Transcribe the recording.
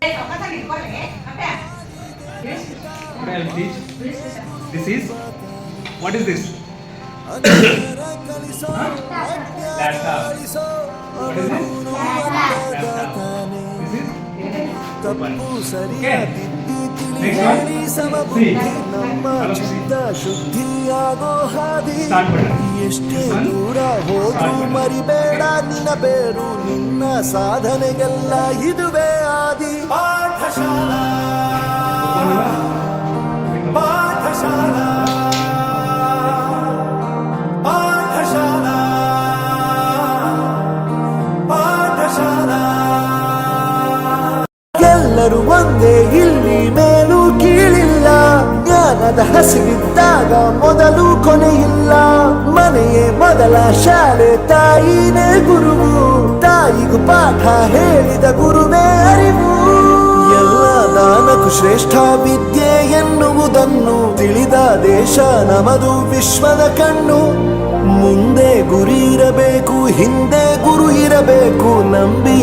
I'll teach. This is, what is this? Laptop. What is this? Laptop. This is one. Okay. Next one. See. Start button. ಎಷ್ಟೇ ದೂರ ಹೋದ್ರೂ ಮರಿಬೇಡ ನಿನ್ನ ಬೇರು ನಿನ್ನ ಸಾಧನೆಗೆಲ್ಲ ಇದುವೇ ಆದಿ ಪಾಠಶಾಲಾ ಪಾಠಶಾಲಾ ಪಾಠಶಾಲಾ ಪಾಠಶಾಲಾ ಎಲ್ಲರೂ ಒಂದೇ ಇಲ್ಲಿ ಮೇಲೂ ಕೀಳಿಲ್ಲ ಜ್ಞಾನದ ಹಸಿವಿದ್ದಾಗ ಮೊದಲು ಕೊನೆಯಿಲ್ಲ ಮನೆಯೇ ಮೊದಲ ಶಾಲೆ ತಾಯಿನೇ ಗುರುವು ತಾಯಿಗೂ ಪಾಠ ಹೇಳಿದ ಗುರುವೇ ಅರಿವು ಎಲ್ಲ ದಾನಕ್ಕೂ ಶ್ರೇಷ್ಠ ವಿದ್ಯೆ ಎನ್ನುವುದನ್ನು ತಿಳಿದ ದೇಶ ನಮದು ವಿಶ್ವದ ಕಣ್ಣು ಮುಂದೆ ಗುರಿ ಇರಬೇಕು ಹಿಂದೆ ಗುರು ಇರಬೇಕು ನಂಬಿ